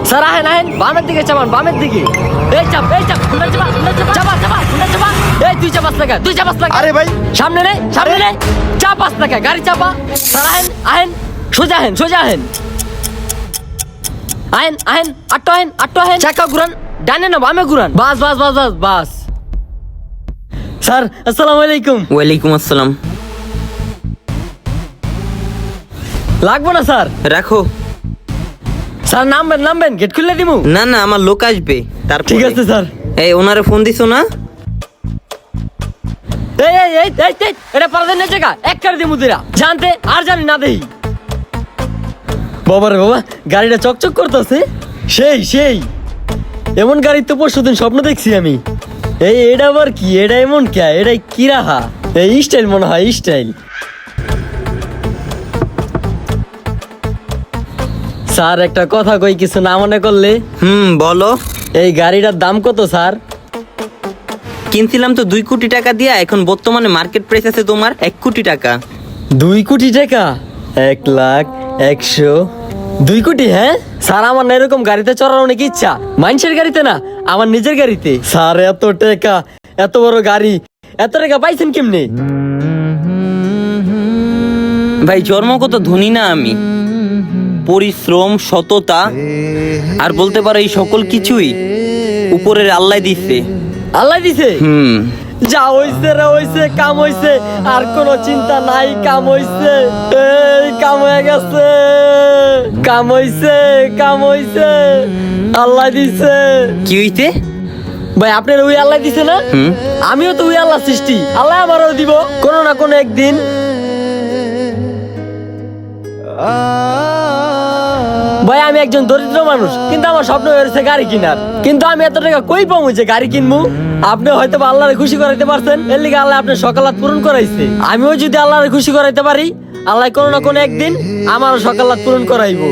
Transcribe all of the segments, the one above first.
Sir আহেন আহেন, বামের দিকে চাপান, বামের দিকে। এই চাপ, এই চাপ, উল্টা চাপা, উল্টা চাপা, চাপা চাপা, উল্টা চাপা। এই দুই চাপাস লাগা, দুই চাপাস লাগা। আরে ভাই, সামনে নে, সামনে নে, চাপাস লাগা, গাড়ি চাপা। স্যার আহেন আহেন, সোজা আহেন, সোজা আহেন। আহেন আহেন, আটটো আহেন, আটটো আহেন। চাকা ঘুরান, ডানে না বামে ঘুরান। বাস বাস বাস বাস বাস। স্যার আসসালামু আলাইকুম। ওয়ালাইকুম আসসালাম। লাগবো না স্যার। রাখো। স্যার নামবেন নামবেন, গেট খুলে দিমু। না না, আমার লোক আসবে তারপর। ঠিক আছে স্যার। এই ওনারে ফোন দিছো না? এই এই এই এই এই, এটা পারদের না জায়গা, এক করে দিমু দিরা। জানতে আর জানি না দেই। বাবা রে বাবা, গাড়িটা চকচক করতেছে। সেই সেই, এমন গাড়ি তো পরশুদিন স্বপ্ন দেখছি আমি। এই এটা আবার কি? এটা এমন কে? এটা কি রাহা? এই স্টাইল মনে হয়, স্টাইল। স্যার একটা কথা কই, কিছু না মনে করলে। বলো। এই গাড়িটার দাম কত স্যার? কিনছিলাম তো 2 কোটি টাকা দিয়া, এখন বর্তমানে মার্কেট প্রাইস আছে তোমার 1 কোটি টাকা। 2 কোটি টাকা? 1,00,000, 2 কোটি? হ্যাঁ স্যার, আমার না এরকম গাড়িতে চড়ার অনেক ইচ্ছা। মানুষের গাড়িতে না, আমার নিজের গাড়িতে। স্যার এত টাকা, এত বড় গাড়ি, এত টাকা পাইছেন কেমনে? ভাই জন্মগত ধনী না আমি, পরিশ্রম, সততা আর বলতে পারো এই সকল কিছুই উপরের আল্লাহ দিচ্ছে। আল্লাহ দিছে? হুম। যা হইছে রে হইছে, কাম হইছে, আর কোনো চিন্তা নাই, কাম হইছে। এই কাম হয়ে গেছে, কাম হইছে, কাম হইছে, আল্লাহ দিছে। কি হইতে? ভাই আপনার ওই আল্লাহ দিছে না? আমিও তো ওই আল্লাহ সৃষ্টি, আল্লাহ আমারও দিব কোনো না কোনো একদিন। ভাই আমি একজন দরিদ্র মানুষ, কিন্তু আমার স্বপ্ন হয়েছে গাড়ি কেনার। কিন্তু আমি এত টাকা কই পাবো যে গাড়ি কিনবো? আপনি হয়তো আল্লাহরে খুশি করাইতে পারছেন, এর লিগে আল্লাহ আপনার সকালাত পূরণ করাইছে। আমিও যদি আল্লাহরে খুশি করাইতে পারি, আল্লাহ কোনো না কোনো একদিন আমারও সকালাত পূরণ করাইবো।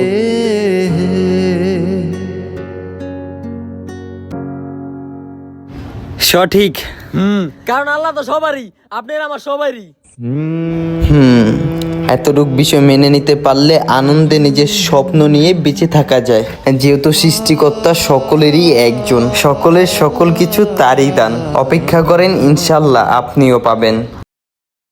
সঠিক। কারণ আল্লাহ তো সবারই, আপনার আমার সবারই। এতটুক বিষয় মেনে নিতে পারলে আনন্দে নিজের স্বপ্ন নিয়ে বেঁচে থাকা যায়। যেহেতু সৃষ্টিকর্তা সকলেরই একজন, সকলের সকল কিছু তারই দান। অপেক্ষা করেন, ইনশাল্লাহ আপনিও পাবেন।